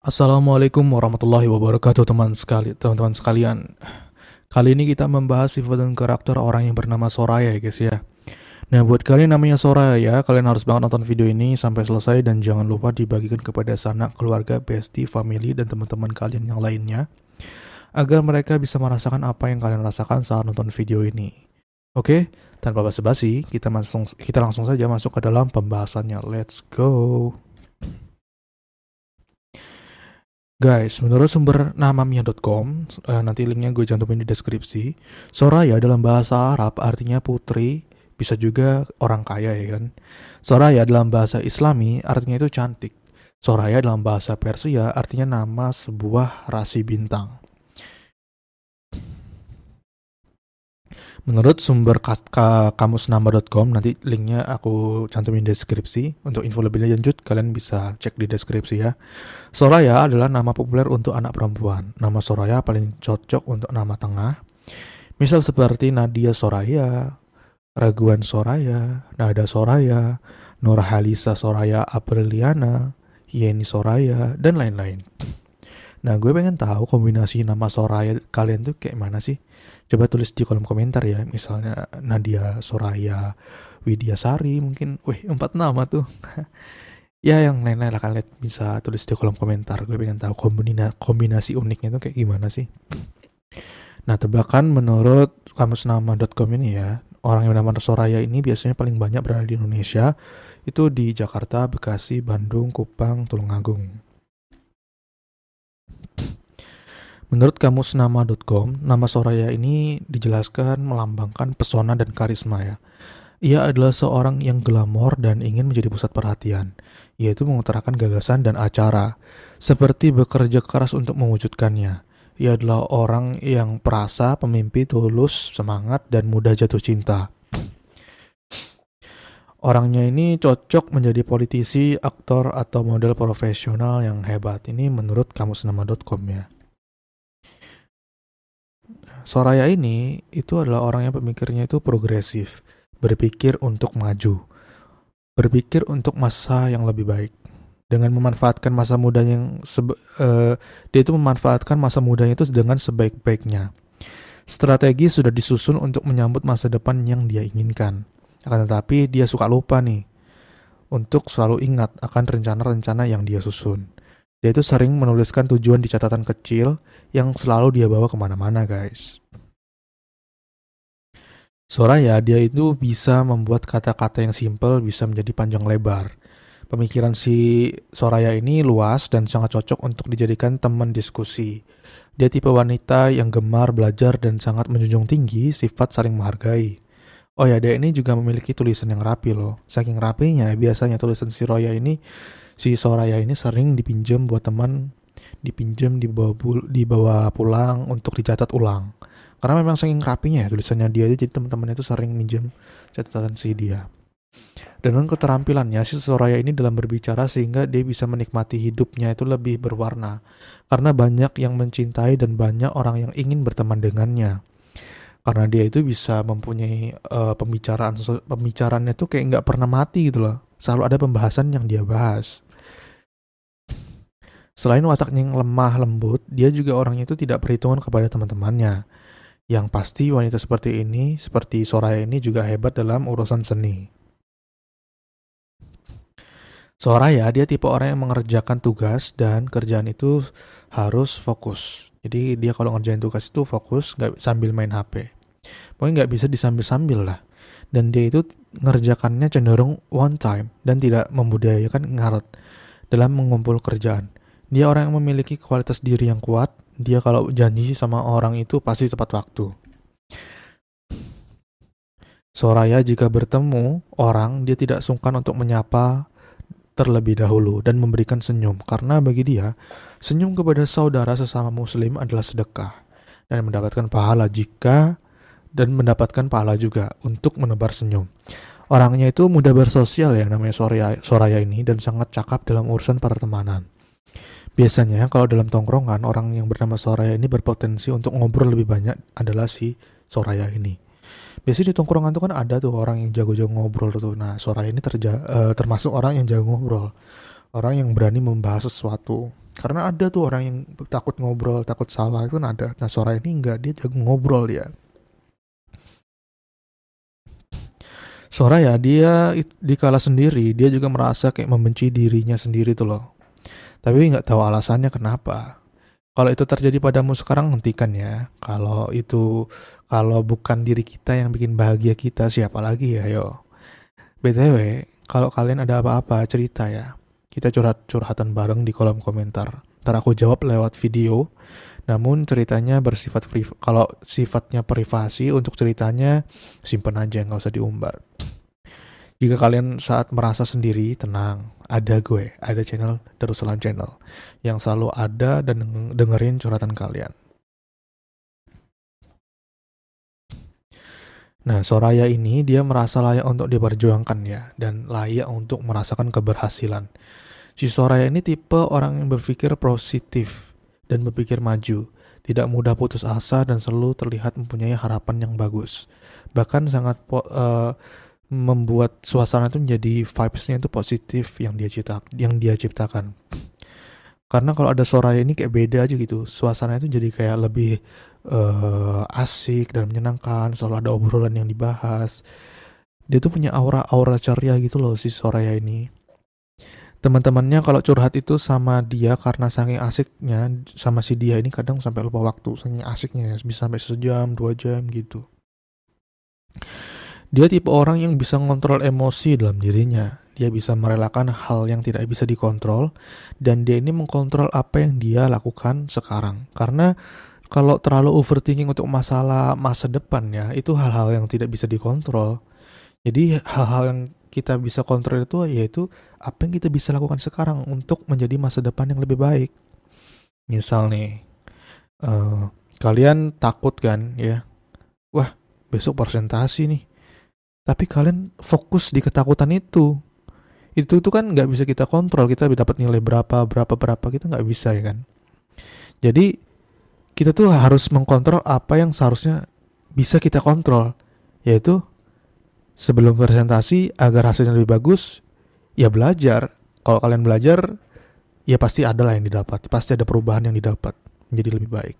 Assalamualaikum warahmatullahi wabarakatuh teman-teman sekalian. Kali ini kita membahas sifat dan karakter orang yang bernama Soraya ya guys ya. Nah buat kalian namanya Soraya, kalian harus banget nonton video ini sampai selesai dan jangan lupa dibagikan kepada sanak, keluarga, bestie, family, dan teman-teman kalian yang lainnya agar mereka bisa merasakan apa yang kalian rasakan saat nonton video ini. Oke, tanpa basa-basi, kita langsung saja masuk ke dalam pembahasannya. Let's go. Guys, menurut sumber namamia.com, nanti linknya gue cantumin di deskripsi. Soraya dalam bahasa Arab artinya putri, bisa juga orang kaya ya kan. Soraya dalam bahasa Islami artinya itu cantik. Soraya dalam bahasa Persia artinya nama sebuah rasi bintang. Menurut sumber kamusnama.com, nanti linknya aku cantumin di deskripsi. Untuk info lebih lanjut, kalian bisa cek di deskripsi ya. Soraya adalah nama populer untuk anak perempuan. Nama Soraya paling cocok untuk nama tengah. Misal seperti Nadia Soraya, Raguan Soraya, Nada Soraya, Nurhalisa Soraya Apriliana, Yeni Soraya, dan lain-lain. Nah, gue pengen tahu kombinasi nama Soraya kalian tuh kayak mana sih? Coba tulis di kolom komentar ya. Misalnya Nadia Soraya Widya Sari mungkin. Wih, 4 nama tuh. Ya, yang lain-lain lah kalian bisa tulis di kolom komentar. Gue pengen tahu kombinasi uniknya tuh kayak gimana sih? Nah, tebakan menurut kamusnama.com ini ya, orang yang bernama Soraya ini biasanya paling banyak berada di Indonesia. Itu di Jakarta, Bekasi, Bandung, Kupang, Tulungagung. Menurut kamusnama.com, nama Soraya ini dijelaskan melambangkan pesona dan karisma ya. Ia adalah seorang yang glamor dan ingin menjadi pusat perhatian, yaitu mengutarakan gagasan dan acara, seperti bekerja keras untuk mewujudkannya. Ia adalah orang yang perasa, pemimpi, tulus, semangat, dan mudah jatuh cinta. Orangnya ini cocok menjadi politisi, aktor, atau model profesional yang hebat. Ini menurut kamusnama.com ya. Soraya ini itu adalah orang yang pemikirnya itu progresif, berpikir untuk maju, berpikir untuk masa yang lebih baik. Dengan memanfaatkan masa mudanya dia itu memanfaatkan masa mudanya itu dengan sebaik-baiknya. Strategi sudah disusun untuk menyambut masa depan yang dia inginkan. Akan tetapi dia suka lupa nih untuk selalu ingat akan rencana-rencana yang dia susun. Dia itu sering menuliskan tujuan di catatan kecil yang selalu dia bawa kemana-mana guys. Soraya, dia itu bisa membuat kata-kata yang simpel bisa menjadi panjang lebar. Pemikiran si Soraya ini luas dan sangat cocok untuk dijadikan teman diskusi. Dia tipe wanita yang gemar belajar dan sangat menjunjung tinggi sifat saling menghargai. Oh ya, dia ini juga memiliki tulisan yang rapi loh. Saking rapinya, biasanya tulisan si Soraya ini sering dipinjam buat teman, dipinjam dibawa pulang untuk dicatat ulang. Karena memang saking rapinya ya tulisannya dia itu, jadi teman-temannya itu sering minjem catatan si dia. Dan dengan keterampilannya si Soraya ini dalam berbicara sehingga dia bisa menikmati hidupnya itu lebih berwarna. Karena banyak yang mencintai dan banyak orang yang ingin berteman dengannya. Karena dia itu bisa mempunyai pembicaraannya tuh kayak nggak pernah mati gitu loh. Selalu ada pembahasan yang dia bahas. Selain wataknya yang lemah lembut, dia juga orangnya itu tidak perhitungan kepada teman-temannya. Yang pasti wanita seperti ini, seperti Soraya ini juga hebat dalam urusan seni. Soraya dia tipe orang yang mengerjakan tugas dan kerjaan itu harus fokus. Jadi dia kalau ngerjain tugas itu fokus, nggak sambil main HP. Pokoknya nggak bisa disambil-sambil lah. Dan dia itu ngerjakannya cenderung one time dan tidak membudayakan ngaret dalam mengumpul kerjaan. Dia orang yang memiliki kualitas diri yang kuat. Dia kalau janji sama orang itu pasti tepat waktu. Soraya jika bertemu orang, dia tidak sungkan untuk menyapa terlebih dahulu dan memberikan senyum. Karena bagi dia, senyum kepada saudara sesama muslim adalah sedekah. Dan mendapatkan pahala juga untuk menebar senyum. Orangnya itu mudah bersosial ya namanya Soraya ini dan sangat cakap dalam urusan pertemanan. Biasanya kalau dalam tongkrongan orang yang bernama Soraya ini berpotensi untuk ngobrol lebih banyak adalah si Soraya ini. Biasanya di tongkrongan tuh kan ada tuh orang yang jago-jago ngobrol tuh. Nah, Soraya ini termasuk orang yang jago ngobrol. Orang yang berani membahas sesuatu. Karena ada tuh orang yang takut ngobrol, takut salah, itu kan ada. Nah, Soraya ini enggak, dia jago ngobrol dia. Soraya dia dikala sendiri, dia juga merasa kayak membenci dirinya sendiri tuh loh. Tapi nggak tahu alasannya kenapa. Kalau itu terjadi padamu sekarang, hentikan ya. Kalau bukan diri kita yang bikin bahagia kita, siapa lagi ya, yo. BTW, kalau kalian ada apa-apa, cerita ya. Kita curhatan bareng di kolom komentar. Ntar aku jawab lewat video. Namun ceritanya bersifat kalau sifatnya privasi, untuk ceritanya simpen aja, nggak usah diumbar. Jika kalian saat merasa sendiri, tenang. Ada gue, ada channel Darussalam Channel yang selalu ada dan dengerin curhatan kalian. Nah, Soraya ini dia merasa layak untuk diperjuangkan ya, dan layak untuk merasakan keberhasilan. Si Soraya ini tipe orang yang berpikir positif dan berpikir maju, tidak mudah putus asa dan selalu terlihat mempunyai harapan yang bagus. Bahkan sangat membuat suasana itu menjadi vibes-nya itu positif yang dia ciptakan. Karena kalau ada Soraya ini kayak beda aja gitu, suasana itu jadi kayak lebih asik dan menyenangkan, selalu ada obrolan yang dibahas. Dia tuh punya aura ceria gitu loh si Soraya ini. Teman-temannya kalau curhat itu sama dia karena saking asiknya sama si dia ini kadang sampai lupa waktu, saking asiknya ya, bisa sampai sejam, 2 jam gitu. Dia tipe orang yang bisa mengontrol emosi dalam dirinya. Dia bisa merelakan hal yang tidak bisa dikontrol, dan dia ini mengkontrol apa yang dia lakukan sekarang. Karena kalau terlalu overthinking untuk masalah masa depan ya, itu hal-hal yang tidak bisa dikontrol. Jadi hal-hal yang kita bisa kontrol itu yaitu apa yang kita bisa lakukan sekarang untuk menjadi masa depan yang lebih baik. Misal nih, kalian takut kan ya, wah besok presentasi nih. Tapi kalian fokus di ketakutan itu. Itu kan nggak bisa kita kontrol. Kita dapat nilai berapa, kita nggak bisa ya kan. Jadi kita tuh harus mengkontrol apa yang seharusnya bisa kita kontrol. Yaitu sebelum presentasi agar hasilnya lebih bagus, ya belajar. Kalau kalian belajar, ya pasti ada lah yang didapat. Pasti ada perubahan yang didapat menjadi lebih baik.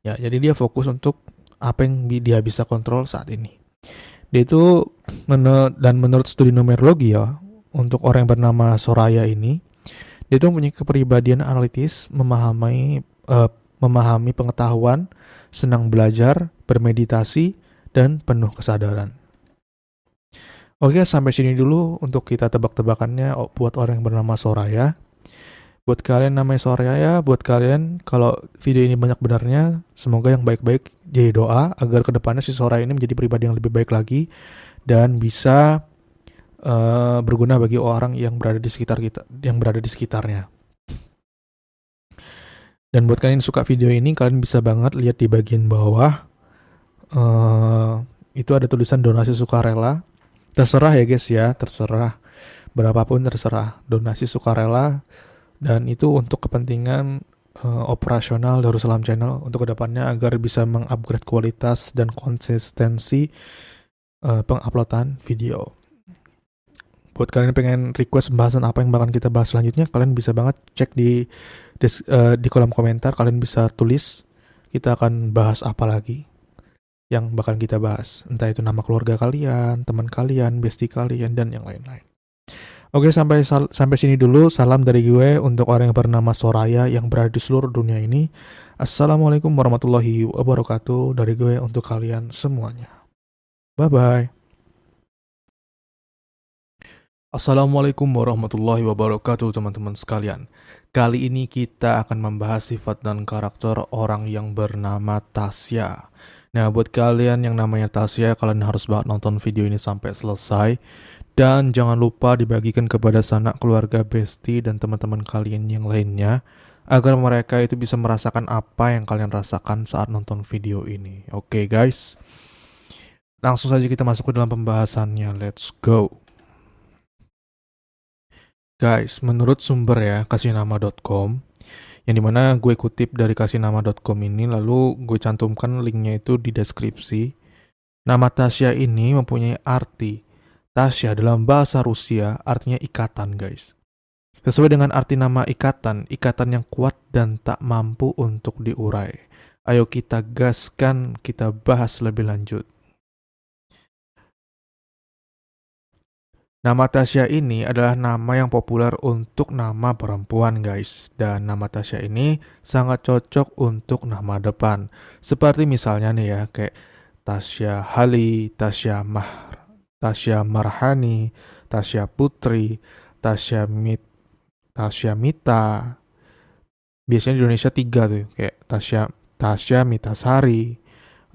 Ya, jadi dia fokus untuk apa yang dia bisa kontrol saat ini. Dia itu dan menurut studi numerologi ya, untuk orang yang bernama Soraya ini, dia itu mempunyai kepribadian analitis, memahami pengetahuan, senang belajar, bermeditasi, dan penuh kesadaran. Oke, sampai sini dulu untuk kita tebak-tebakannya buat orang yang bernama Soraya. Buat kalian namanya Soraya, buat kalian kalau video ini banyak benarnya, semoga yang baik-baik jadi doa agar kedepannya si Soraya ini menjadi pribadi yang lebih baik lagi dan bisa berguna bagi orang yang berada di sekitar kita, yang berada di sekitarnya. Dan buat kalian yang suka video ini, kalian bisa banget lihat di bagian bawah itu ada tulisan donasi sukarela. Terserah ya guys ya, terserah berapapun terserah, donasi sukarela. Dan itu untuk kepentingan operasional Darussalam Channel untuk kedepannya agar bisa mengupgrade kualitas dan konsistensi penguploadan video. Buat kalian yang pengen request pembahasan apa yang bakal kita bahas selanjutnya, kalian bisa banget cek di kolom komentar. Kalian bisa tulis kita akan bahas apa lagi yang bakal kita bahas. Entah itu nama keluarga kalian, teman kalian, bestie kalian, dan yang lain-lain. Oke, sampai sini dulu. Salam dari gue untuk orang yang bernama Soraya yang berada di seluruh dunia ini. Assalamualaikum warahmatullahi wabarakatuh dari gue untuk kalian semuanya. Bye-bye. Assalamualaikum warahmatullahi wabarakatuh teman-teman sekalian. Kali ini kita akan membahas sifat dan karakter orang yang bernama Tasya. Nah, buat kalian yang namanya Tasya, kalian harus banget nonton video ini sampai selesai. Dan jangan lupa dibagikan kepada sanak keluarga, bestie, dan teman-teman kalian yang lainnya agar mereka itu bisa merasakan apa yang kalian rasakan saat nonton video ini. Oke guys, langsung saja kita masuk ke dalam pembahasannya. Let's go. Guys, menurut sumber ya, kasihNama.com, yang dimana gue kutip dari kasihNama.com ini, lalu gue cantumkan linknya itu di deskripsi. Nama Tasya ini mempunyai arti Tasya dalam bahasa Rusia artinya ikatan, guys. Sesuai dengan arti nama ikatan, ikatan yang kuat dan tak mampu untuk diurai. Ayo kita gaskan, kita bahas lebih lanjut. Nama Tasya ini adalah nama yang populer untuk nama perempuan, guys. Dan nama Tasya ini sangat cocok untuk nama depan. Seperti misalnya nih ya, kayak Tasya Hali, Tasya Marhani, Tasya Putri, Tasya Mita. Biasanya di Indonesia 3 tuh, kayak Tasya Mitasari,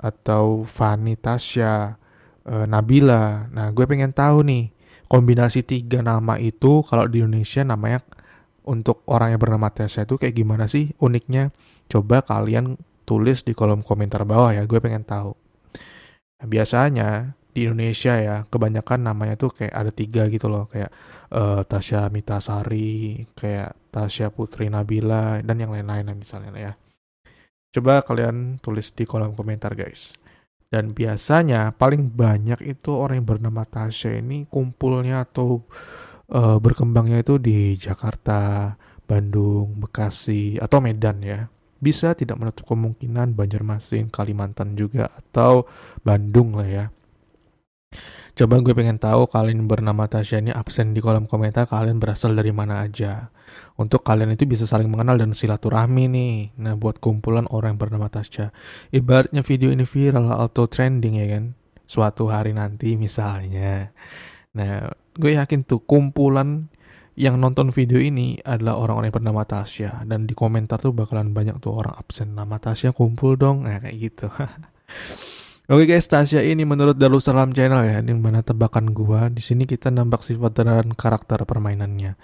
atau Fani Tasya, Nabila. Nah, gue pengen tahu nih, kombinasi 3 nama itu kalau di Indonesia namanya untuk orang yang bernama Tasya itu kayak gimana sih uniknya? Coba kalian tulis di kolom komentar bawah ya, gue pengen tahu. Nah, biasanya di Indonesia ya, kebanyakan namanya tuh kayak ada 3 gitu loh, kayak Tasya Mitasari, kayak Tasya Putri Nabila, dan yang lain-lain misalnya ya. Coba kalian tulis di kolom komentar, guys. Dan biasanya paling banyak itu orang yang bernama Tasya ini kumpulnya atau berkembangnya itu di Jakarta, Bandung, Bekasi, atau Medan ya. Bisa tidak menutup kemungkinan Banjarmasin, Kalimantan juga, atau Bandung lah ya. Coba gue pengen tahu kalian bernama Tasya ini absen di kolom komentar, kalian berasal dari mana aja. Untuk kalian itu bisa saling mengenal dan silaturahmi nih. Nah, buat kumpulan orang yang bernama Tasya. Ibaratnya video ini viral atau trending ya kan. Suatu hari nanti misalnya. Nah, gue yakin tuh kumpulan yang nonton video ini adalah orang-orang yang bernama Tasya. Dan di komentar tuh bakalan banyak tuh orang absen. Nama Tasya kumpul dong. Nah, kayak gitu. Oke guys, Tasya ini menurut Darussalam Channel ya, ini mana tebakan gua. Di sini kita nambah sifat dan karakter permainannya.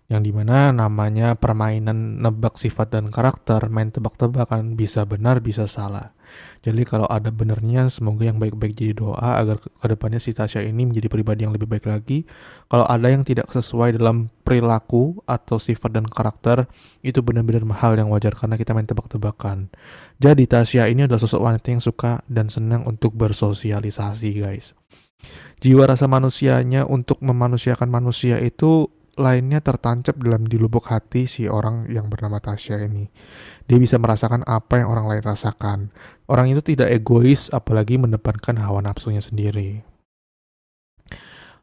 Yang dimana namanya permainan nebak sifat dan karakter, main tebak-tebakan, bisa benar bisa salah. Jadi kalau ada benernya, semoga yang baik-baik jadi doa agar kedepannya si Tasya ini menjadi pribadi yang lebih baik lagi. Kalau ada yang tidak sesuai dalam perilaku atau sifat dan karakter, itu benar-benar hal yang wajar karena kita main tebak-tebakan. Jadi Tasya ini adalah sosok wanita yang suka dan senang untuk bersosialisasi, guys. Jiwa rasa manusianya untuk memanusiakan manusia itu lainnya tertancap di lubuk hati si orang yang bernama Tasya ini. Dia bisa merasakan apa yang orang lain rasakan. Orang itu tidak egois, apalagi mendepankan hawa nafsunya sendiri.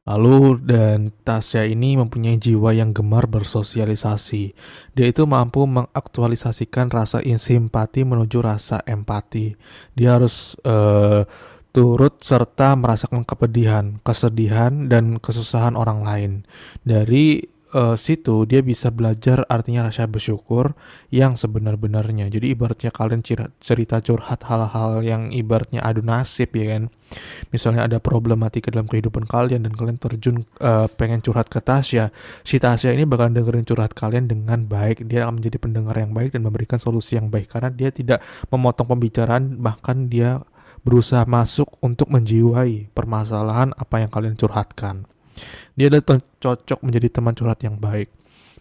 Lalu dan Tasya ini mempunyai jiwa yang gemar bersosialisasi. Dia itu mampu mengaktualisasikan rasa simpati menuju rasa empati. Dia harus turut serta merasakan kepedihan, kesedihan, dan kesusahan orang lain. Dari situ dia bisa belajar artinya rasa bersyukur yang sebenar-benarnya. Jadi ibaratnya kalian cerita curhat hal-hal yang ibaratnya adu nasib ya kan. Misalnya ada problematika dalam kehidupan kalian dan kalian terjun pengen curhat ke Tasya. Si Tasya ini bakal dengerin curhat kalian dengan baik. Dia akan menjadi pendengar yang baik dan memberikan solusi yang baik karena dia tidak memotong pembicaraan, bahkan dia berusaha masuk untuk menjiwai permasalahan apa yang kalian curhatkan. Dia adalah cocok menjadi teman curhat yang baik.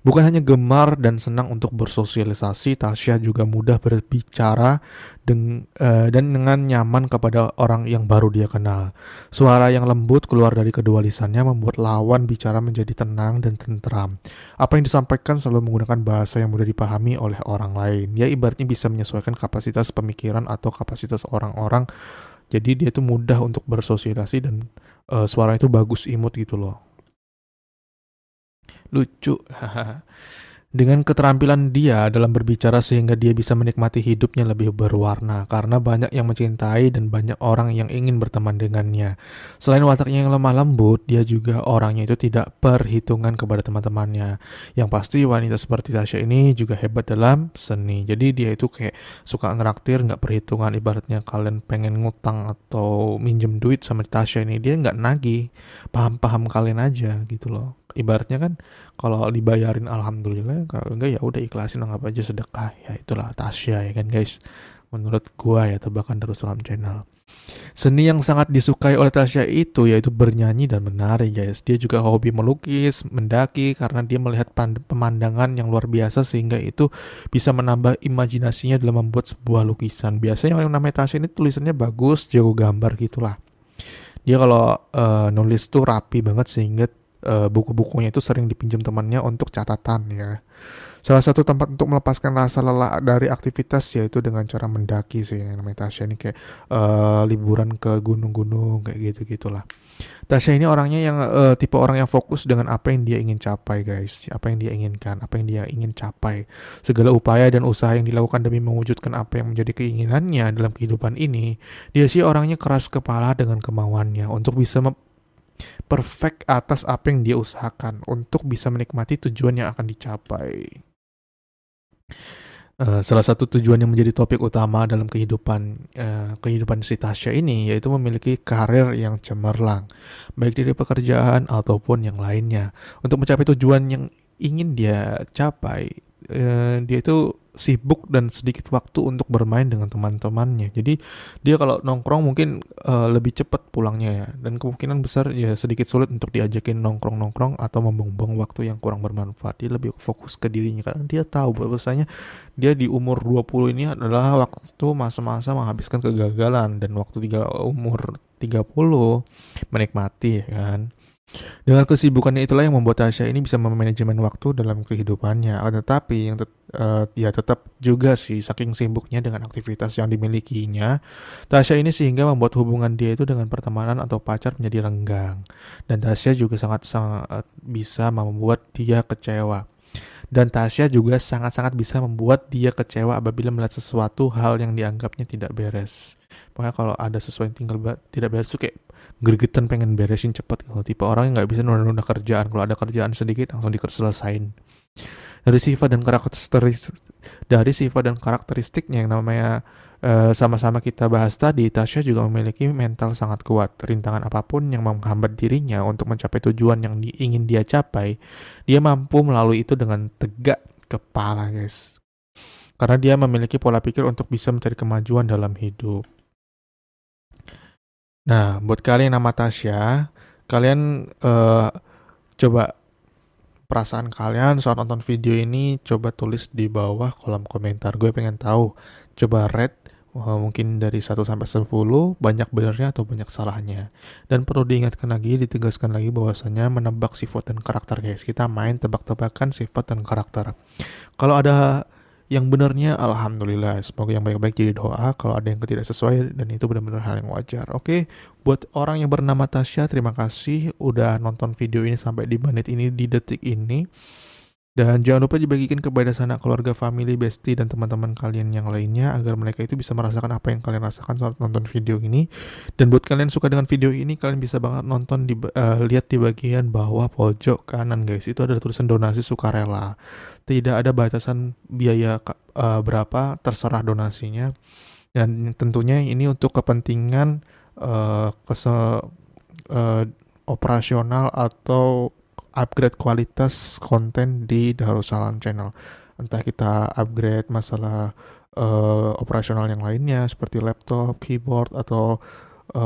Bukan hanya gemar dan senang untuk bersosialisasi, Tasya juga mudah berbicara dan dengan nyaman kepada orang yang baru dia kenal. Suara yang lembut keluar dari kedua lisannya membuat lawan bicara menjadi tenang dan tentram. Apa yang disampaikan selalu menggunakan bahasa yang mudah dipahami oleh orang lain. Dia ibaratnya bisa menyesuaikan kapasitas pemikiran atau kapasitas orang-orang. Jadi dia tuh mudah untuk bersosialisasi dan suara itu bagus, imut gitu loh. Lucu. Dengan keterampilan dia dalam berbicara sehingga dia bisa menikmati hidupnya lebih berwarna karena banyak yang mencintai dan banyak orang yang ingin berteman dengannya. Selain wataknya yang lemah lembut, dia juga orangnya itu tidak perhitungan kepada teman-temannya. Yang pasti wanita seperti Tasya ini juga hebat dalam seni. Jadi dia itu kayak suka ngeraktir, nggak perhitungan. Ibaratnya kalian pengen ngutang atau minjem duit sama Tasya ini, dia nggak nagih. Paham-paham kalian aja gitu loh. Ibaratnya kan kalau dibayarin alhamdulillah, kalau enggak ya udah ikhlasin, anggap aja sedekah. Ya itulah Tasya ya kan guys. Menurut gua ya, tebakan Darussalam Channel. Seni yang sangat disukai oleh Tasya itu yaitu bernyanyi dan menari guys. Dia juga hobi melukis, mendaki karena dia melihat pemandangan yang luar biasa sehingga itu bisa menambah imajinasinya dalam membuat sebuah lukisan. Biasanya yang namanya Tasya ini tulisannya bagus, jago gambar gitulah. Dia kalau nulis tuh rapi banget sehingga buku-bukunya itu sering dipinjam temannya untuk catatan ya. Salah satu tempat untuk melepaskan rasa lelah dari aktivitas yaitu dengan cara mendaki sih yang namanya Tasya ini kayak liburan ke gunung-gunung kayak gitu-gitulah. Tasya ini orangnya yang tipe orang yang fokus dengan apa yang dia ingin capai guys, apa yang dia inginkan, apa yang dia ingin capai. Segala upaya dan usaha yang dilakukan demi mewujudkan apa yang menjadi keinginannya dalam kehidupan ini, dia sih orangnya keras kepala dengan kemauannya untuk bisa perfect atas apa yang dia usahakan untuk bisa menikmati tujuan yang akan dicapai. Salah satu tujuan yang menjadi topik utama dalam kehidupan si Tasya ini yaitu memiliki karir yang cemerlang, baik dari pekerjaan ataupun yang lainnya. Untuk mencapai tujuan yang ingin dia capai, dia itu sibuk dan sedikit waktu untuk bermain dengan teman-temannya. Jadi dia kalau nongkrong mungkin lebih cepat pulangnya ya, dan kemungkinan besar ya sedikit sulit untuk diajakin nongkrong-nongkrong atau membuang-buang waktu yang kurang bermanfaat. Dia lebih fokus ke dirinya karena dia tahu bahwasanya dia di umur 20 ini adalah waktu masa-masa menghabiskan kegagalan dan waktu umur 30 menikmati ya kan. Dengan kesibukannya itulah yang membuat Tasya ini bisa memanajemen waktu dalam kehidupannya. Tetapi yang dia tetap juga sih saking sibuknya dengan aktivitas yang dimilikinya, Tasya ini sehingga membuat hubungan dia itu dengan pertemanan atau pacar menjadi renggang. Dan Tasya juga sangat-sangat bisa membuat dia kecewa. Dan Tasya juga sangat-sangat bisa membuat dia kecewa apabila melihat sesuatu hal yang dianggapnya tidak beres. Pokoknya kalau ada sesuatu yang tidak beres tuh kayak gregetan pengen beresin cepet. Kalau tipe orang yang nggak bisa nunda-nunda kerjaan. Kalau ada kerjaan sedikit langsung diselesain. Dari sifat dan karakteristiknya yang namanya sama-sama kita bahas tadi, Tasya juga memiliki mental sangat kuat. Rintangan apapun yang menghambat dirinya untuk mencapai tujuan yang ingin dia capai, dia mampu melalui itu dengan tegak kepala guys. Karena dia memiliki pola pikir untuk bisa mencari kemajuan dalam hidup. Nah, buat kalian yang nama Tasya, kalian coba perasaan kalian saat nonton video ini, coba tulis di bawah kolom komentar. Gue pengen tahu. Coba rate mungkin dari 1 sampai 10, banyak benernya atau banyak salahnya. Dan perlu diingatkan lagi, ditegaskan lagi bahwasanya menebak sifat dan karakter guys. Kita main tebak-tebakan sifat dan karakter. Kalau ada yang benarnya, alhamdulillah, semoga yang baik-baik jadi doa. Kalau ada yang tidak sesuai, dan itu benar-benar hal yang wajar. Oke, buat orang yang bernama Tasya, terima kasih udah nonton video ini sampai di menit ini, di detik ini. Dan jangan lupa dibagikan kepada sanak keluarga, family, bestie, dan teman-teman kalian yang lainnya agar mereka itu bisa merasakan apa yang kalian rasakan saat nonton video ini. Dan buat kalian suka dengan video ini, kalian bisa banget nonton lihat di bagian bawah pojok kanan guys. Itu ada tulisan donasi sukarela. Tidak ada batasan biaya berapa, terserah donasinya. Dan tentunya ini untuk kepentingan operasional atau upgrade kualitas konten di Darussalam Channel. Entah kita upgrade masalah operasional yang lainnya seperti laptop, keyboard, atau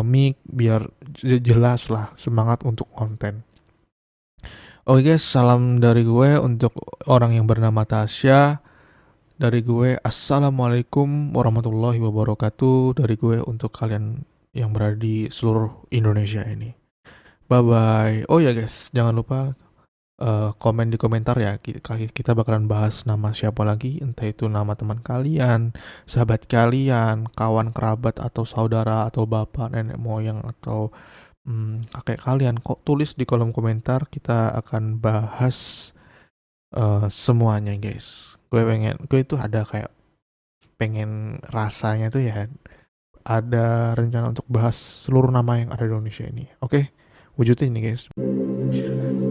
mic biar jelas lah semangat untuk konten. Oke guys, salam dari gue untuk orang yang bernama Tasya. Dari gue, Assalamualaikum warahmatullahi wabarakatuh. Dari gue untuk kalian yang berada di seluruh Indonesia ini. Bye-bye. Oh ya guys, jangan lupa komen di komentar ya. Kita bakalan bahas nama siapa lagi. Entah itu nama teman kalian, sahabat kalian, kawan kerabat, atau saudara, atau bapak, nenek moyang, atau kakek kalian. Kok tulis di kolom komentar. Kita akan bahas semuanya guys. Gue itu ada kayak pengen rasanya tuh ya, ada rencana untuk bahas seluruh nama yang ada di Indonesia ini. Oke? Wujudin nih guys.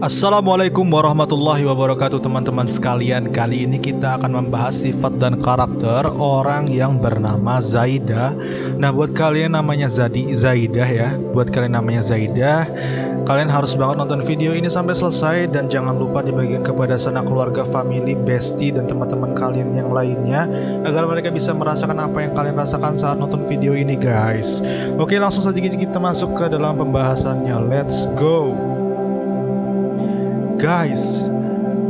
Assalamualaikum warahmatullahi wabarakatuh teman-teman sekalian. Kali ini kita akan membahas sifat dan karakter orang yang bernama Zaidah. Nah buat kalian namanya Zaidah ya, buat kalian namanya Zaidah, kalian harus banget nonton video ini sampai selesai. Dan jangan lupa dibagikan kepada sanak keluarga, family, bestie, dan teman-teman kalian yang lainnya agar mereka bisa merasakan apa yang kalian rasakan saat nonton video ini guys. Oke, langsung saja kita masuk ke dalam pembahasannya. Let's go. Guys,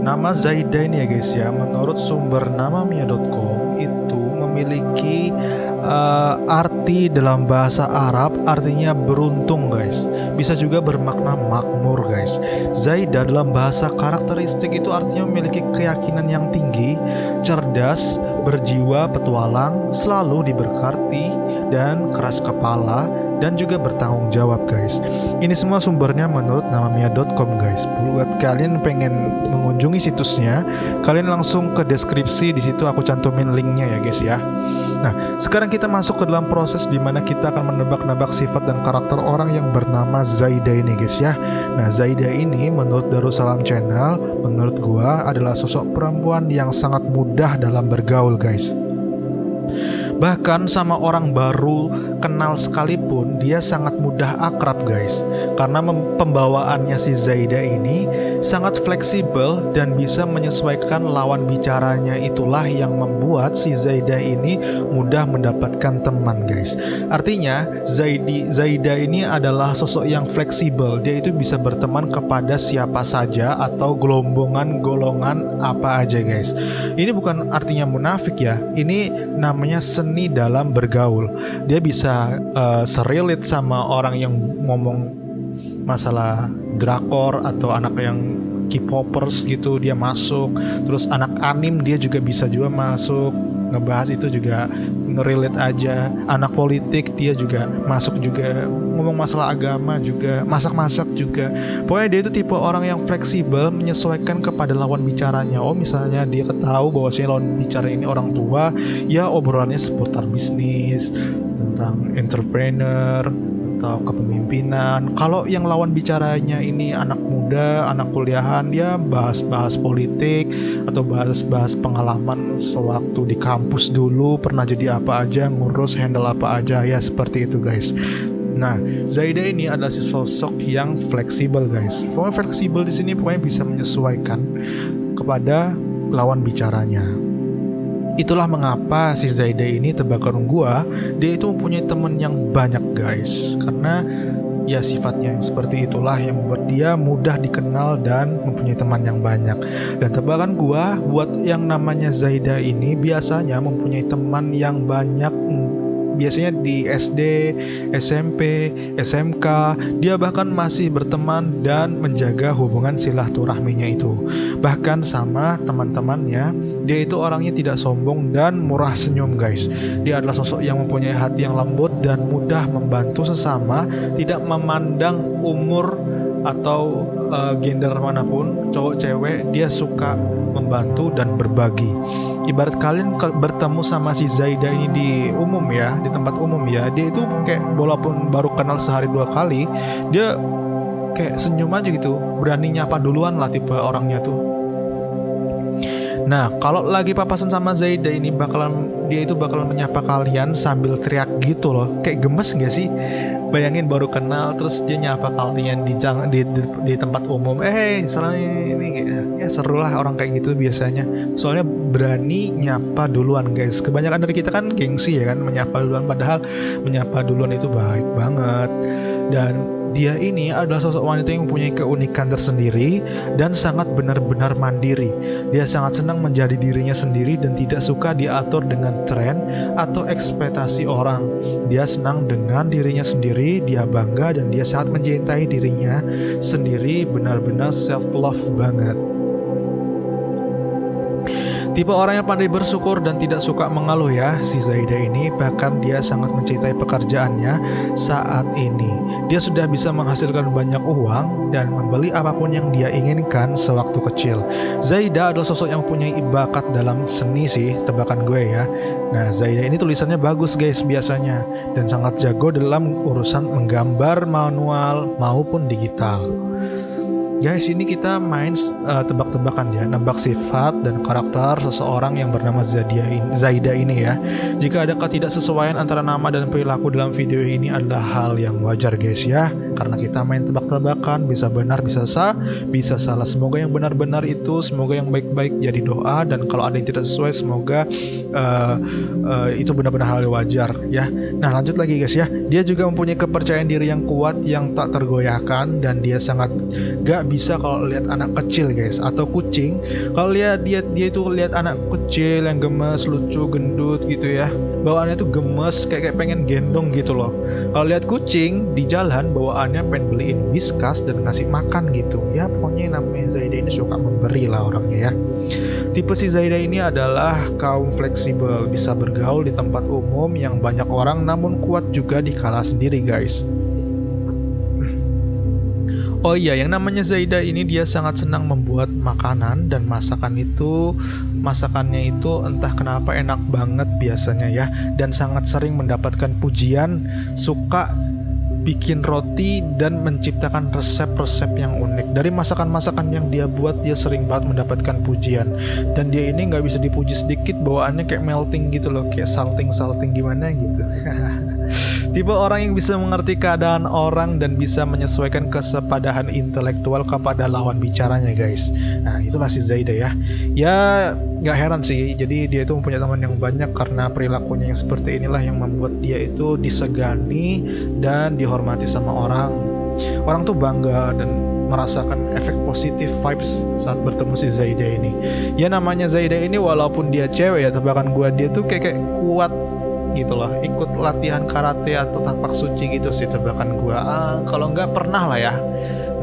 nama Zaidah ini ya guys ya, menurut sumber namamia.com itu memiliki arti dalam bahasa Arab artinya beruntung guys. Bisa juga bermakna makmur guys. Zaidah dalam bahasa karakteristik itu artinya memiliki keyakinan yang tinggi, cerdas, berjiwa petualang, selalu diberkati, dan keras kepala, dan juga bertanggung jawab guys. Ini semua sumbernya menurut namamia.com guys. Buat kalian pengen mengunjungi situsnya, kalian langsung ke deskripsi, di situ aku cantumin linknya ya guys ya. Nah, sekarang kita masuk ke dalam proses dimana kita akan menebak-nebak sifat dan karakter orang yang bernama Zaidah ini guys ya. Nah, Zaidah ini menurut Darussalam Channel, menurut gua adalah sosok perempuan yang sangat mudah dalam bergaul guys. Bahkan sama orang baru kenal sekalipun, dia sangat mudah akrab guys. Karena pembawaannya si Zaidah ini sangat fleksibel dan bisa menyesuaikan lawan bicaranya. Itulah yang membuat si Zaidah ini mudah mendapatkan teman guys. Artinya Zaidah ini adalah sosok yang fleksibel. Dia itu bisa berteman kepada siapa saja atau golongan apa aja guys. Ini bukan artinya munafik ya. Ini namanya seni dalam bergaul. Dia bisa serelate sama orang yang ngomong masalah drakor atau anak yang K-popers gitu, dia masuk. Terus anak anim dia juga bisa juga masuk, ngebahas itu juga ngerelate aja. Anak politik dia juga masuk juga, ngomong masalah agama juga, masak-masak juga. Pokoknya dia itu tipe orang yang fleksibel, menyesuaikan kepada lawan bicaranya. Oh misalnya dia ketahui bahwasanya lawan bicara ini orang tua, ya obrolannya seputar bisnis, tentang entrepreneur atau kepemimpinan. Kalau yang lawan bicaranya ini anak muda, anak kuliahan, dia bahas-bahas politik atau bahas-bahas pengalaman sewaktu di kampus dulu, pernah jadi apa aja, ngurus handle apa aja, ya seperti itu guys. Nah, Zaidah ini adalah si sosok yang fleksibel guys. Pokoknya fleksibel di sini pokoknya bisa menyesuaikan kepada lawan bicaranya. Itulah mengapa si Zaidah ini, tebakan gua, dia itu mempunyai teman yang banyak guys. Karena ya sifatnya yang seperti itulah yang membuat dia mudah dikenal dan mempunyai teman yang banyak. Dan tebakan gua, buat yang namanya Zaidah ini biasanya mempunyai teman yang banyak. Biasanya di SD, SMP, SMK, dia bahkan masih berteman dan menjaga hubungan silaturahminya itu. Bahkan sama teman-temannya, dia itu orangnya tidak sombong dan murah senyum guys. Dia adalah sosok yang mempunyai hati yang lembut dan mudah membantu sesama, tidak memandang umur atau gender manapun, cowok cewek, dia suka membantu dan berbagi. Ibarat kalian bertemu sama si Zaidah ini di umum ya, di tempat umum ya, dia itu kayak walaupun baru kenal sehari dua kali, dia kayak senyum aja gitu, berani nyapa duluan lah tipe orangnya tuh. Nah, kalau lagi papasan sama Zaidah ini dia itu bakalan menyapa kalian sambil teriak gitu loh. Kayak gemes gak sih? Bayangin baru kenal terus dia nyapa kalian di tempat umum. Salam ini ya seru lah orang kayak gitu biasanya. Soalnya berani nyapa duluan guys. Kebanyakan dari kita kan gengsi ya kan menyapa duluan, padahal menyapa duluan itu baik banget. Dan dia ini adalah sosok wanita yang mempunyai keunikan tersendiri dan sangat benar-benar mandiri. Dia sangat senang menjadi dirinya sendiri dan tidak suka diatur dengan tren atau ekspektasi orang. Dia senang dengan dirinya sendiri, dia bangga dan dia sangat mencintai dirinya sendiri, benar-benar self-love banget. Tipe orang yang pandai bersyukur dan tidak suka mengeluh ya si Zaidah ini. Bahkan dia sangat mencintai pekerjaannya saat ini. Dia sudah bisa menghasilkan banyak uang dan membeli apapun yang dia inginkan sewaktu kecil. Zaidah adalah sosok yang punya bakat dalam seni sih, tebakan gue ya. Nah, Zaidah ini tulisannya bagus guys biasanya, dan sangat jago dalam urusan menggambar manual maupun digital. Guys, ini kita main tebak-tebakan ya, nebak sifat dan karakter seseorang yang bernama Zaidah ini ya. Jika ada ketidaksesuaian antara nama dan perilaku dalam video ini adalah hal yang wajar guys ya, karena kita main tebak tebak-tebakan, bisa benar, bisa salah. Semoga yang benar-benar itu, semoga yang baik-baik jadi doa, dan kalau ada yang tidak sesuai semoga itu benar-benar hal yang wajar ya. Nah lanjut lagi guys ya, dia juga mempunyai kepercayaan diri yang kuat yang tak tergoyahkan, dan dia sangat gak bisa kalau lihat anak kecil guys atau kucing. Kalau dia itu lihat anak kecil yang gemes, lucu, gendut gitu ya, bawaannya tuh gemes kayak pengen gendong gitu loh. Kalau lihat kucing di jalan bawaannya pengen beliin whiskas dan ngasih makan gitu ya. Pokoknya namanya Zaida ini suka memberi lah orangnya ya. Tipe si Zaida ini adalah kaum fleksibel, bisa bergaul di tempat umum yang banyak orang, namun kuat juga di kala sendiri guys. Oh iya, yang namanya Zaida ini dia sangat senang membuat makanan, dan masakannya itu entah kenapa enak banget biasanya ya, dan sangat sering mendapatkan pujian, suka bikin roti dan menciptakan resep-resep yang unik. Dari masakan-masakan yang dia buat, dia sering banget mendapatkan pujian, dan dia ini nggak bisa dipuji sedikit, bawaannya kayak melting gitu loh, kayak salting gimana gitu. Tipe orang yang bisa mengerti keadaan orang dan bisa menyesuaikan kesepadahan intelektual kepada lawan bicaranya guys. Nah itulah si Zaida ya. Ya gak heran sih, jadi dia itu mempunyai teman yang banyak karena perilakunya yang seperti inilah yang membuat dia itu disegani dan dihormati sama orang. Orang tuh bangga dan merasakan efek positif vibes saat bertemu si Zaida ini. Ya namanya Zaida ini walaupun dia cewek ya, tebakan gua dia tuh kayak kuat gitu loh, ikut latihan karate atau tapak suci gitu sih tebakan gua. Kalau nggak pernah lah ya,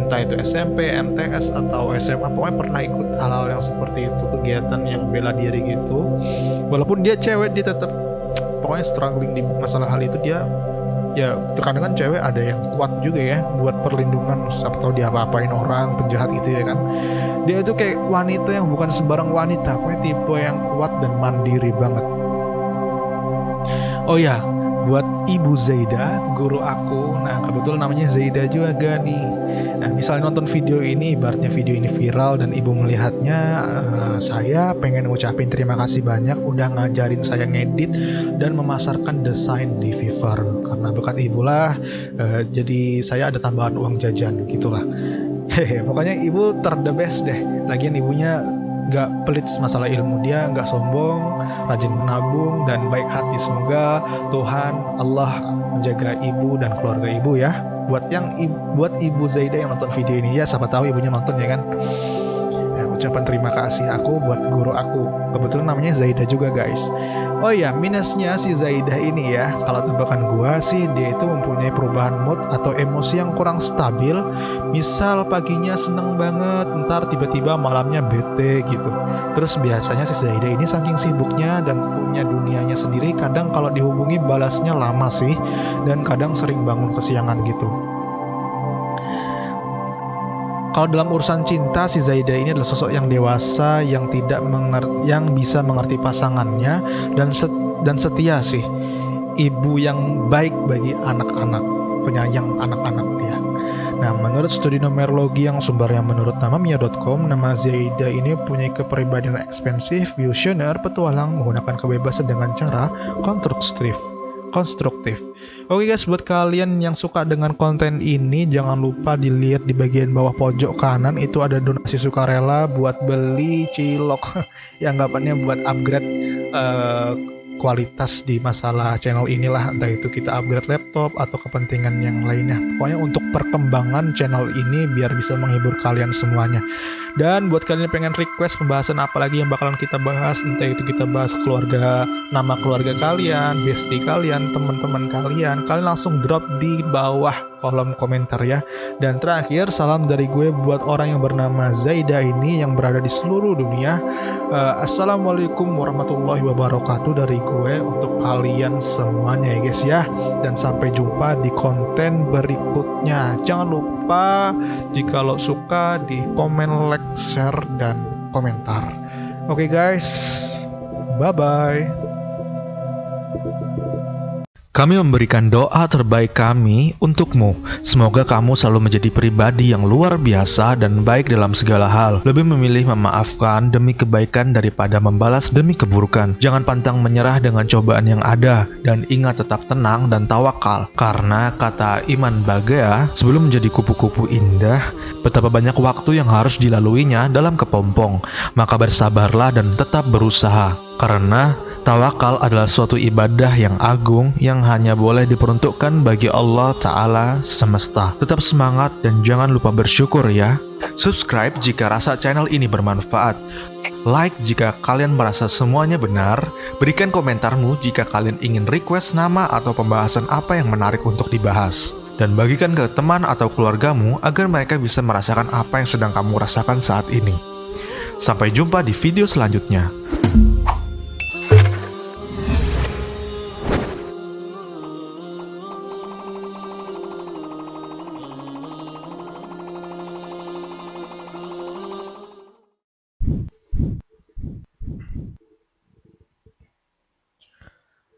entah itu SMP, MTS atau SMA, pokoknya pernah ikut hal-hal yang seperti itu, kegiatan yang bela diri gitu. Walaupun dia cewek, dia tetap pokoknya struggling di masalah hal itu. Dia ya terkadang kan cewek ada yang kuat juga ya buat perlindungan, siapa tahu dia apa-apain orang penjahat gitu ya kan. Dia itu kayak wanita yang bukan sembarang wanita, pokoknya tipe yang kuat dan mandiri banget. Oh ya, buat Ibu Zaida, guru aku, nah kebetulan namanya Zaida juga nih. Nah, misalnya nonton video ini, ibaratnya video ini viral dan ibu melihatnya, saya pengen ngucapin terima kasih banyak udah ngajarin saya ngedit dan memasarkan desain di Fiverr. Karena berkat ibulah, jadi saya ada tambahan uang jajan gitulah. Hehe, pokoknya ibu the best deh. Lagian ibunya gak pelit masalah ilmu, dia gak sombong, rajin menabung dan baik hati. Semoga Tuhan Allah menjaga ibu dan keluarga ibu ya. Buat Ibu Zaida yang nonton video ini ya, siapa tahu ibunya nonton ya kan. Ya, ucapan terima kasih aku buat guru aku, kebetulan namanya Zaida juga guys. Oh iya, minusnya si Zaida ini ya, kalau tebakan gua sih dia itu mempunyai perubahan mood atau emosi yang kurang stabil. Misal paginya seneng banget, ntar tiba-tiba malamnya bete gitu. Terus biasanya si Zaida ini saking sibuknya dan punya dunianya sendiri, kadang kalau dihubungi balasnya lama sih, dan kadang sering bangun kesiangan gitu. Kalau dalam urusan cinta, si Zaida ini adalah sosok yang dewasa, yang bisa mengerti pasangannya, dan setia sih. Ibu yang baik bagi anak-anak, penyayang anak-anak dia. Nah, menurut studi numerologi yang sumbernya menurut namamia.com, nama Zaida ini punya kepribadian ekspansif, visioner, petualang, menggunakan kebebasan dengan cara konstruktif. Oke guys, buat kalian yang suka dengan konten ini, jangan lupa dilihat di bagian bawah pojok kanan, itu ada donasi sukarela buat beli cilok yang anggapannya buat upgrade kualitas di masalah channel inilah, entah itu kita upgrade laptop atau kepentingan yang lainnya. Pokoknya untuk perkembangan channel ini biar bisa menghibur kalian semuanya. Dan buat kalian yang pengen request pembahasan apa lagi yang bakalan kita bahas, entah itu kita bahas nama keluarga kalian, bestie kalian, teman-teman kalian langsung drop di bawah kolom komentar ya. Dan terakhir, salam dari gue buat orang yang bernama Zaida ini yang berada di seluruh dunia. Assalamualaikum warahmatullahi wabarakatuh dari gue untuk kalian semuanya ya guys ya. Dan sampai jumpa di konten berikutnya. Jangan lupa jika lo suka di komen, like, share, dan komentar. Oke guys, bye-bye. Kami memberikan doa terbaik kami untukmu. Semoga kamu selalu menjadi pribadi yang luar biasa dan baik dalam segala hal. Lebih memilih memaafkan demi kebaikan daripada membalas demi keburukan. Jangan pantang menyerah dengan cobaan yang ada. Dan ingat tetap tenang dan tawakal. Karena kata Iman Bagea, sebelum menjadi kupu-kupu indah, betapa banyak waktu yang harus dilaluinya dalam kepompong. Maka bersabarlah dan tetap berusaha. Karena tawakal adalah suatu ibadah yang agung yang hanya boleh diperuntukkan bagi Allah Ta'ala semesta. Tetap semangat dan jangan lupa bersyukur ya. Subscribe jika rasa channel ini bermanfaat. Like jika kalian merasa semuanya benar. Berikan komentarmu jika kalian ingin request nama atau pembahasan apa yang menarik untuk dibahas. Dan bagikan ke teman atau keluargamu agar mereka bisa merasakan apa yang sedang kamu rasakan saat ini. Sampai jumpa di video selanjutnya.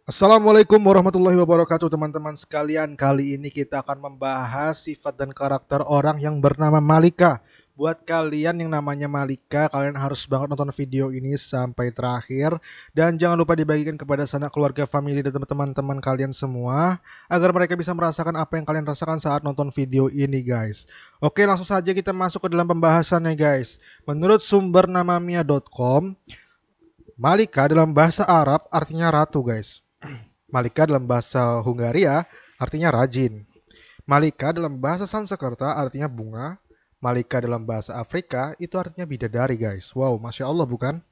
Assalamualaikum warahmatullahi wabarakatuh teman-teman sekalian. Kali ini kita akan membahas sifat dan karakter orang yang bernama Malika. Buat kalian yang namanya Malika, kalian harus banget nonton video ini sampai terakhir. Dan jangan lupa dibagikan kepada sanak keluarga, family, dan teman-teman kalian semua, agar mereka bisa merasakan apa yang kalian rasakan saat nonton video ini guys. Oke, langsung saja kita masuk ke dalam pembahasannya guys. Menurut sumber namamia.com, Malika dalam bahasa Arab artinya ratu guys. Malika dalam bahasa Hungaria artinya rajin. Malika dalam bahasa Sanskerta artinya bunga. Malika dalam bahasa Afrika itu artinya bidadari guys. Wow, Masya Allah bukan?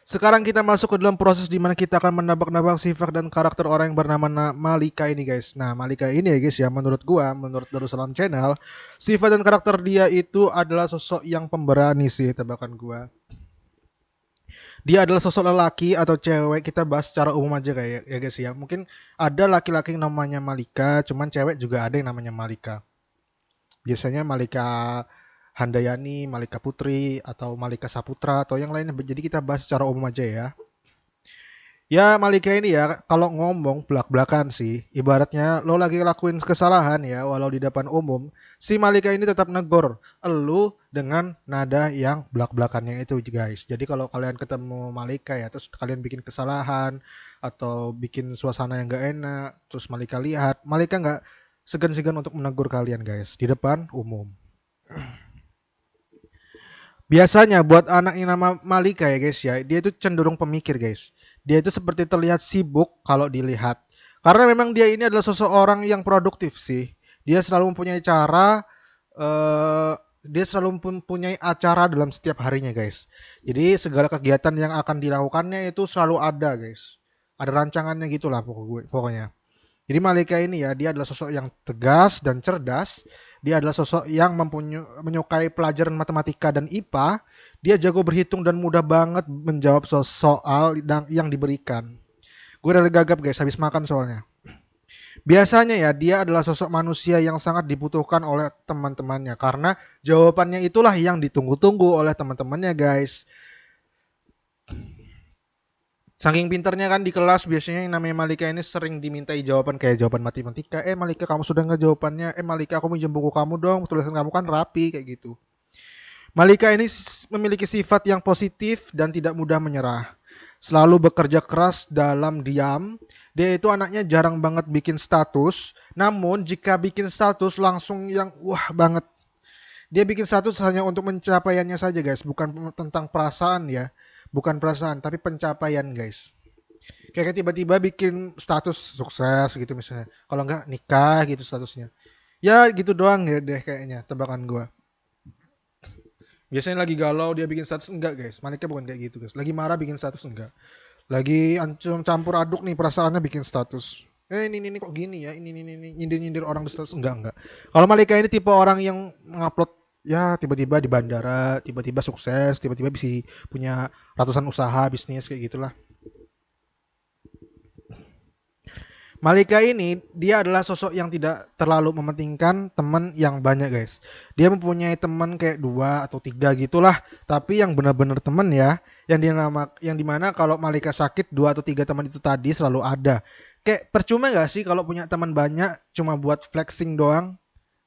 Sekarang kita masuk ke dalam proses di mana kita akan menebak-nebak sifat dan karakter orang yang bernama Malika ini guys. Nah, Malika ini ya guys ya, menurut Darussalam Channel, sifat dan karakter dia itu adalah sosok yang pemberani sih, tebakan gua. Dia adalah sosok lelaki atau cewek, kita bahas secara umum aja kayak ya guys ya. Mungkin ada laki-laki yang namanya Malika, cuman cewek juga ada yang namanya Malika. Biasanya Malika Handayani, Malika Putri, atau Malika Saputra, atau yang lainnya. Jadi kita bahas secara umum aja ya. Ya Malika ini ya, kalau ngomong belak-belakan sih, ibaratnya lo lagi lakuin kesalahan ya, walau di depan umum, si Malika ini tetap negor elu dengan nada yang belak-belakannya itu guys. Jadi kalau kalian ketemu Malika ya, terus kalian bikin kesalahan atau bikin suasana yang gak enak, terus Malika lihat, Malika gak segan-segan untuk menegur kalian guys, di depan umum. Biasanya buat anak yang nama Malika ya guys ya, dia itu cenderung pemikir guys. Dia itu seperti terlihat sibuk kalau dilihat. Karena memang dia ini adalah seseorang yang produktif sih. Dia selalu mempunyai mempunyai acara dalam setiap harinya guys. Jadi segala kegiatan yang akan dilakukannya itu selalu ada guys. Ada rancangannya gitulah pokoknya. Jadi Malika ini ya, dia adalah sosok yang tegas dan cerdas. Dia adalah sosok yang menyukai pelajaran matematika dan IPA. Dia jago berhitung dan mudah banget menjawab soal yang diberikan. Gue udah gagap guys, habis makan soalnya. Biasanya ya, dia adalah sosok manusia yang sangat dibutuhkan oleh teman-temannya. Karena jawabannya itulah yang ditunggu-tunggu oleh teman-temannya guys. Saking pinternya kan di kelas, biasanya yang namanya Malika ini sering dimintai jawaban kayak jawaban matematika. Malika, kamu sudah nggak jawabannya? Malika, aku minjem buku kamu dong, tulisan kamu kan rapi kayak gitu. Malika ini memiliki sifat yang positif dan tidak mudah menyerah. Selalu bekerja keras dalam diam. Dia itu anaknya jarang banget bikin status. Namun jika bikin status langsung yang wah banget. Dia bikin status hanya untuk pencapaiannya saja guys, bukan tentang perasaan ya. Bukan perasaan, tapi pencapaian guys. Kayak tiba-tiba bikin status sukses gitu misalnya. Kalau enggak nikah gitu statusnya. Ya gitu doang ya deh kayaknya tebakan gua. Biasanya lagi galau dia bikin status enggak guys. Malika bukan kayak gitu guys. Lagi marah bikin status enggak. Lagi campur aduk nih perasaannya bikin status. Ini kok gini ya. Ini nyindir-nyindir orang di status enggak. Kalau Malika ini tipe orang yang ngupload ya tiba-tiba di bandara, tiba-tiba sukses, tiba-tiba bisa punya ratusan usaha, bisnis kayak gitulah. Malika ini dia adalah sosok yang tidak terlalu mementingkan teman yang banyak guys. Dia mempunyai teman kayak 2 atau 3 gitulah, tapi yang benar-benar teman ya, yang dimana kalau Malika sakit 2 atau 3 teman itu tadi selalu ada. Kayak percuma gak sih kalau punya teman banyak cuma buat flexing doang,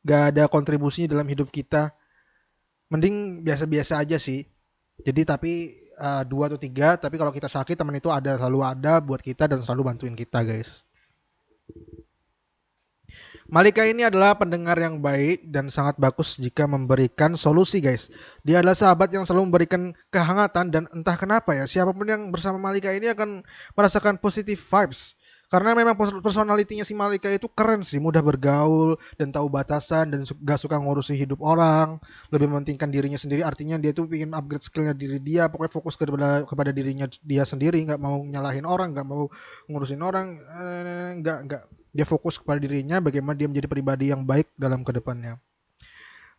gak ada kontribusinya dalam hidup kita. Mending biasa-biasa aja sih. Jadi tapi 2 atau 3, tapi kalau kita sakit teman itu selalu ada buat kita dan selalu bantuin kita guys. Malika ini adalah pendengar yang baik dan sangat bagus jika memberikan solusi guys. Dia adalah sahabat yang selalu memberikan kehangatan dan entah kenapa ya, siapapun yang bersama Malika ini akan merasakan positive vibes. Karena memang personalitinya si Malika itu keren sih, mudah bergaul dan tahu batasan dan gak suka ngurusi hidup orang, lebih mementingkan dirinya sendiri. Artinya dia tuh ingin upgrade skillnya diri dia, pokoknya fokus kepada dirinya dia sendiri, nggak mau nyalahin orang, nggak mau ngurusin orang, nggak. Dia fokus kepada dirinya, bagaimana dia menjadi pribadi yang baik dalam kedepannya.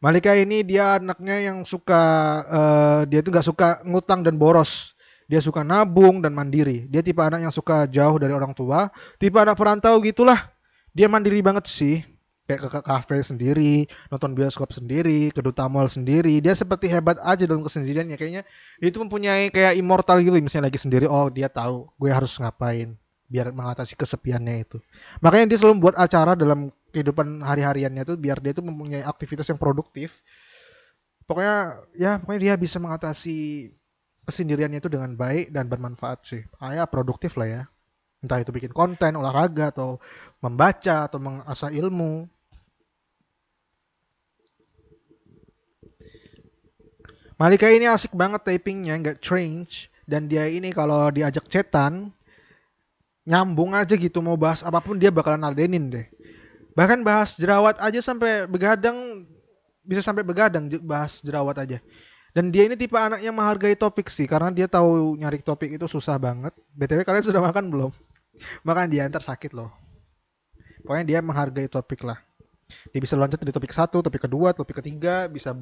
Malika ini dia anaknya yang suka, dia itu nggak suka ngutang dan boros. Dia suka nabung dan mandiri. Dia tipe anak yang suka jauh dari orang tua, tipe anak perantau gitulah. Dia mandiri banget sih. Kayak ke kafe sendiri, nonton bioskop sendiri, ke duta mall sendiri. Dia seperti hebat aja dalam kesendiriannya. Kayaknya itu mempunyai kayak immortal gitu. Misalnya lagi sendiri, oh dia tahu gue harus ngapain biar mengatasi kesepiannya itu. Makanya dia selalu buat acara dalam kehidupan hari-hariannya tuh biar dia tuh mempunyai aktivitas yang produktif. Pokoknya dia bisa mengatasi kesendiriannya itu dengan baik dan bermanfaat sih. Ya produktif lah ya. Entah itu bikin konten, olahraga, atau membaca, atau mengasah ilmu. Malika ini asik banget typingnya, nggak strange. Dan dia ini kalau diajak chatan, nyambung aja gitu, mau bahas apapun dia bakalan ladenin deh. Bahkan bahas jerawat aja sampai begadang, bisa sampai begadang bahas jerawat aja. Dan dia ini tipe anak yang menghargai topik sih, karena dia tahu nyari topik itu susah banget. BTW kalian sudah makan belum? Makan dia ntar sakit loh. Pokoknya dia menghargai topik lah. Dia bisa loncat dari topik 1, topik kedua, topik ketiga, bisa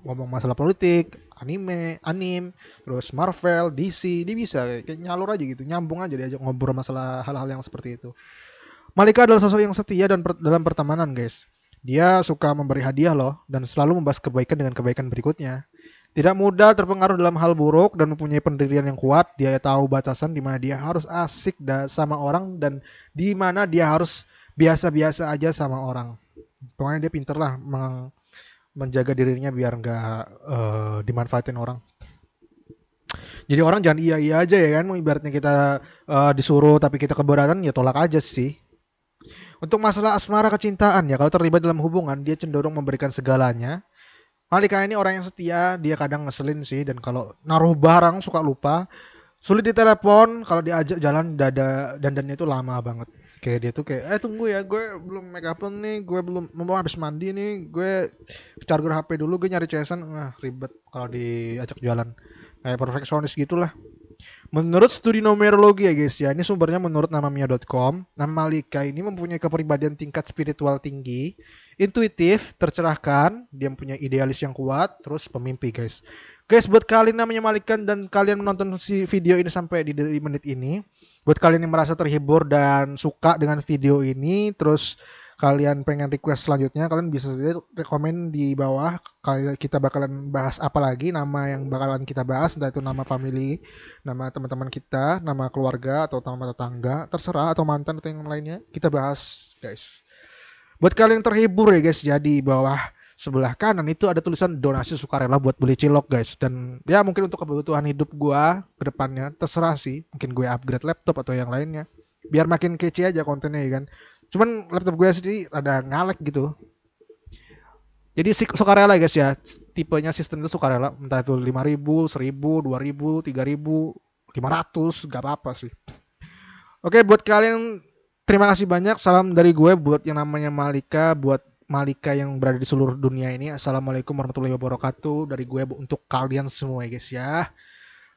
ngomong masalah politik, anime, terus Marvel, DC, dia bisa kayak nyalur aja gitu, nyambung aja diajak ngobrol masalah hal-hal yang seperti itu. Malika adalah sosok yang setia dan dalam pertemanan guys. Dia suka memberi hadiah loh dan selalu membahas kebaikan dengan kebaikan berikutnya. Tidak mudah terpengaruh dalam hal buruk dan mempunyai pendirian yang kuat. Dia tahu batasan di mana dia harus asik sama orang dan di mana dia harus biasa-biasa aja sama orang. Pokoknya dia pinter lah menjaga dirinya biar nggak dimanfaatin orang. Jadi orang jangan iya aja ya kan, ibaratnya kita disuruh tapi kita keberatan ya tolak aja sih. Untuk masalah asmara kecintaan ya, kalau terlibat dalam hubungan dia cenderung memberikan segalanya. Malika ini orang yang setia, dia kadang ngeselin sih, dan kalau naruh barang suka lupa. Sulit ditelepon, kalau diajak jalan dandannya itu lama banget. Kayak dia tuh kayak, tunggu ya, gue belum make up nih, gue belum mau habis mandi nih, gue charger HP dulu, gue nyari cesan, ribet kalau diajak jalan. Kayak perfeksionis gitulah. Menurut studi numerologi ya guys ya, ini sumbernya menurut namamia.com. Nama Malika ini mempunyai kepribadian tingkat spiritual tinggi, intuitif, tercerahkan, dia mempunyai idealis yang kuat, terus pemimpi guys. Guys, buat kalian namanya Malika dan kalian menonton si video ini sampai di menit ini, buat kalian yang merasa terhibur dan suka dengan video ini, terus kalian pengen request selanjutnya, kalian bisa rekomen di bawah. Kita bakalan bahas apa lagi, nama yang bakalan kita bahas, entah itu nama family, nama teman-teman kita, nama keluarga, atau nama tetangga, terserah, atau mantan atau yang lainnya, kita bahas guys. Buat kalian yang terhibur ya guys, jadi di bawah sebelah kanan itu ada tulisan donasi sukarela buat beli cilok guys. Dan ya mungkin untuk kebutuhan hidup gua ke depannya, terserah sih, mungkin gue upgrade laptop atau yang lainnya, biar makin kece aja kontennya ya kan. Cuman laptop gue sih ada ngalek gitu. Jadi sukarela guys ya, tipenya sistem itu sukarela, entah itu 5.000, 1.000, 2.000, 3.000, 500, gak apa-apa sih. Oke, buat kalian terima kasih banyak, salam dari gue buat yang namanya Malika, buat Malika yang berada di seluruh dunia ini. Assalamualaikum warahmatullahi wabarakatuh dari gue untuk kalian semua ya guys ya.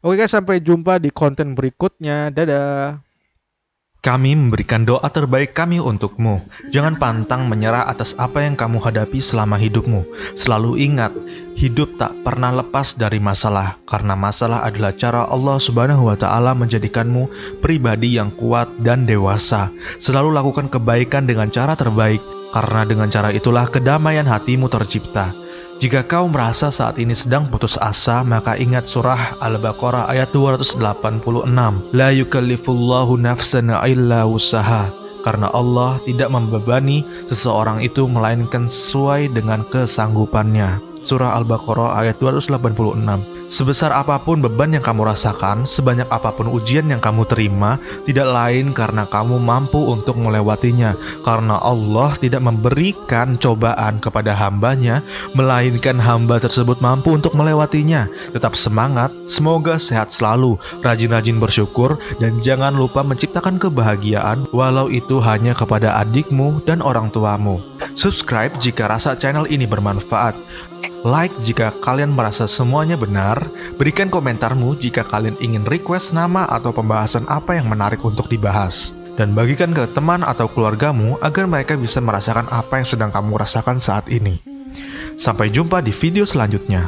Oke guys, sampai jumpa di konten berikutnya. Dadah. Kami memberikan doa terbaik kami untukmu. Jangan pantang menyerah atas apa yang kamu hadapi selama hidupmu. Selalu ingat, hidup tak pernah lepas dari masalah, karena masalah adalah cara Allah Subhanahu wa Ta'ala menjadikanmu pribadi yang kuat dan dewasa. Selalu lakukan kebaikan dengan cara terbaik, karena dengan cara itulah kedamaian hatimu tercipta. Jika kau merasa saat ini sedang putus asa, maka ingat surah Al-Baqarah ayat 286. La yukallifullahu nafsan illa wusaha. karena Allah tidak membebani seseorang itu melainkan sesuai dengan kesanggupannya. Surah Al-Baqarah ayat 286. Sebesar apapun beban yang kamu rasakan, sebanyak apapun ujian yang kamu terima, tidak lain karena kamu mampu untuk melewatinya. Karena Allah tidak memberikan cobaan kepada hambanya, melainkan hamba tersebut mampu untuk melewatinya. Tetap semangat, semoga sehat selalu, rajin-rajin bersyukur, dan jangan lupa menciptakan kebahagiaan, walau itu hanya kepada adikmu dan orang tuamu. Subscribe jika rasa channel ini bermanfaat. Like jika kalian merasa semuanya benar, berikan komentarmu jika kalian ingin request nama atau pembahasan apa yang menarik untuk dibahas. Dan bagikan ke teman atau keluargamu agar mereka bisa merasakan apa yang sedang kamu rasakan saat ini. Sampai jumpa di video selanjutnya.